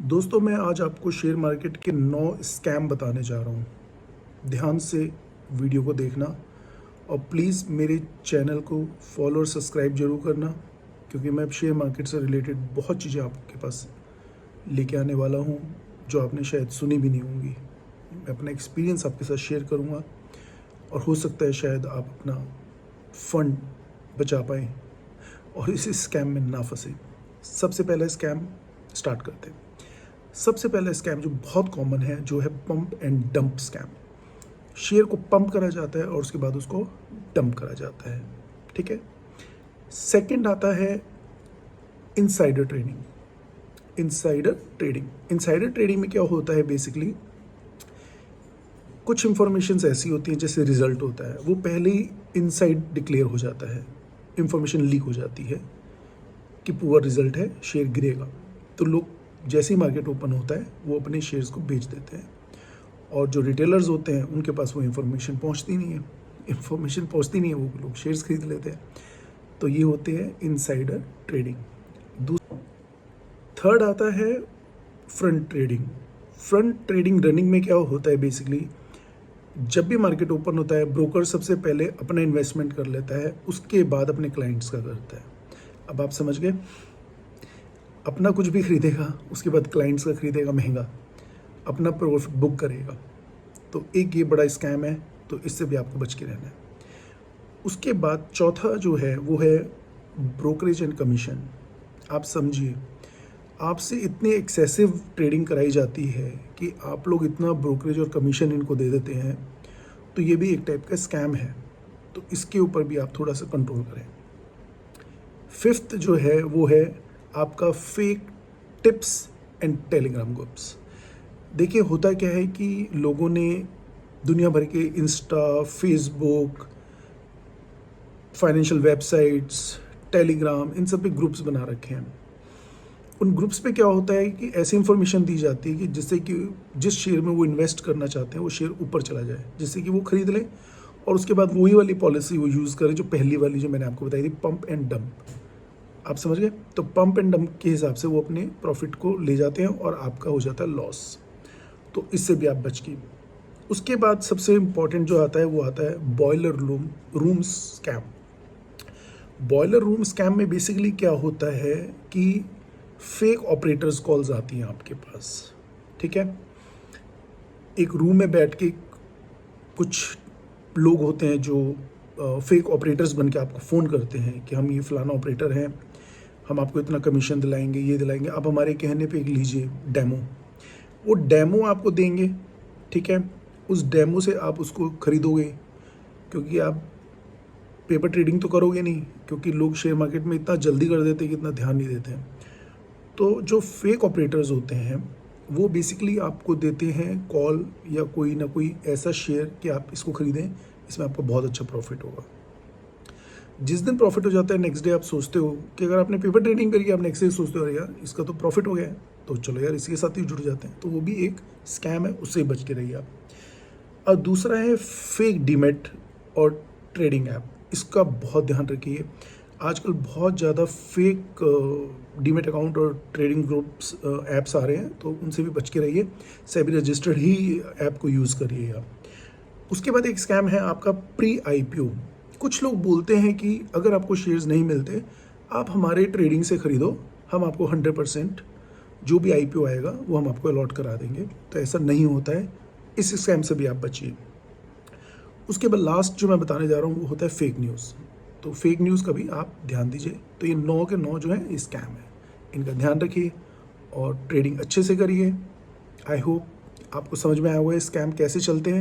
दोस्तों, मैं आज आपको शेयर मार्केट के 9 स्कैम बताने जा रहा हूँ। ध्यान से वीडियो को देखना और प्लीज़ मेरे चैनल को फॉलो और सब्सक्राइब ज़रूर करना, क्योंकि मैं अब शेयर मार्केट से रिलेटेड बहुत चीज़ें आपके पास लेके आने वाला हूँ जो आपने शायद सुनी भी नहीं होंगी। मैं अपना एक्सपीरियंस आपके साथ शेयर करूँगा और हो सकता है शायद आप अपना फ़ंड बचा पाएँ और इस स्कैम में ना फंसे। सबसे पहला स्कैम स्टार्ट करते हैं। सबसे पहला स्कैम जो बहुत कॉमन है, जो है pump and dump scam. Share को पंप करा जाता है और उसके बाद उसको डंप करा जाता है। ठीक है। सेकंड आता है इनसाइडर ट्रेडिंग। इनसाइडर ट्रेडिंग में क्या होता है, बेसिकली कुछ इंफॉर्मेशन ऐसी होती हैं, जैसे रिजल्ट होता है वो पहले ही इनसाइड डिक्लेयर हो जाता है, इंफॉर्मेशन लीक हो जाती है कि पुअर रिजल्ट है, शेयर गिरेगा। तो लोग जैसे ही मार्केट ओपन होता है वो अपने शेयर्स को बेच देते हैं, और जो रिटेलर्स होते हैं उनके पास वो इन्फॉर्मेशन पहुंचती नहीं है, वो लोग शेयर्स खरीद लेते हैं। तो ये होते हैं इनसाइडर ट्रेडिंग। थर्ड आता है front trading. Front trading running में क्या होता है, बेसिकली जब भी मार्केट ओपन होता है ब्रोकर सबसे पहले अपना इन्वेस्टमेंट कर लेता है, उसके बाद अपने क्लाइंट्स का करता है। अब आप समझ गए, अपना कुछ भी खरीदेगा, उसके बाद क्लाइंट्स का खरीदेगा महंगा, अपना प्रॉफिट बुक करेगा। तो एक ये बड़ा स्कैम है, तो इससे भी आपको बच के रहना है। उसके बाद चौथा जो है वो है ब्रोकरेज एंड कमीशन। आप समझिए, आपसे इतनी एक्सेसिव ट्रेडिंग कराई जाती है कि आप लोग इतना ब्रोकरेज और कमीशन इनको दे देते हैं, तो ये भी एक टाइप का स्कैम है। तो इसके ऊपर भी आप थोड़ा सा कंट्रोल करें। फिफ्थ जो है वो है आपका fake tips and Telegram groups. देखिए, होता क्या है कि लोगों ने दुनिया भर के Insta, Facebook, financial websites, Telegram, इन सब पे ग्रुप्स बना रखे हैं। उन ग्रुप्स पे क्या होता है कि ऐसी इंफॉर्मेशन दी जाती है कि जिससे कि जिस शेयर में वो इन्वेस्ट करना चाहते हैं वो शेयर ऊपर चला जाए, जिससे कि वो खरीद लें और उसके बाद वही वाली पॉलिसी वो यूज़ करें जो पहली वाली जो मैंने आपको बताई थी, पंप एंड डंप। आप समझ गए? तो पंप एंड डंप के हिसाब से वो अपने प्रॉफिट को ले जाते हैं और आपका हो जाता है लॉस। तो इससे भी आप बच गए। उसके बाद सबसे इम्पॉर्टेंट जो आता है वो आता है boiler room scam. Boiler room scam में बेसिकली क्या होता है कि फेक ऑपरेटर्स कॉल्स आती हैं आपके पास। ठीक है। एक रूम में बैठ के कुछ लोग होते हैं जो फेक ऑपरेटर्स बन के आपको फ़ोन करते हैं कि हम ये फ़लाना ऑपरेटर हैं, हम आपको इतना कमीशन दिलाएंगे, ये दिलाएंगे, आप हमारे कहने पे एक लीजिए डेमो। वो डेमो आपको देंगे। ठीक है। उस डेमो से आप उसको खरीदोगे, क्योंकि आप पेपर ट्रेडिंग तो करोगे नहीं, क्योंकि लोग शेयर मार्केट में इतना जल्दी कर देते हैं कि इतना ध्यान नहीं देते हैं। तो जो फेक ऑपरेटर्स होते हैं वो बेसिकली आपको देते हैं कॉल या कोई ना कोई ऐसा शेयर कि आप इसको खरीदें, इसमें आपको बहुत अच्छा प्रॉफिट होगा। जिस दिन प्रॉफिट हो जाता है, नेक्स्ट डे आप सोचते हो कि अगर आपने पेपर ट्रेडिंग करी, आप नेक्स्ट डे सोचते हो यार इसका तो प्रॉफिट हो गया है, तो चलो यार इसके साथ ही जुड़ जाते हैं। तो वो भी एक स्कैम है, उससे बच के रहिए आप। और दूसरा है फेक डीमेट और ट्रेडिंग ऐप। इसका बहुत ध्यान रखिए। आजकल बहुत ज़्यादा फेक डीमेट अकाउंट और ट्रेडिंग ग्रुप्स ऐप्स आ रहे हैं, तो उनसे भी बच के रहिए। सेबी रजिस्टर्ड ही ऐप को यूज़ करिए आप। उसके बाद एक स्कैम है आपका प्री आईपीओ। कुछ लोग बोलते हैं कि अगर आपको शेयर्स नहीं मिलते, आप हमारे ट्रेडिंग से खरीदो, हम आपको 100% जो भी आईपीओ आएगा वो हम आपको अलॉट करा देंगे। तो ऐसा नहीं होता है, इस स्कैम से भी आप बचिए। उसके बाद लास्ट जो मैं बताने जा रहा हूँ वो होता है फेक न्यूज़। तो फेक न्यूज़ का भी आप ध्यान दीजिए। तो ये 9 के 9 जो है ये स्कैम है, इनका ध्यान रखिए और ट्रेडिंग अच्छे से करिए। आई होप आपको समझ में आया होगा स्कैम कैसे चलते हैं।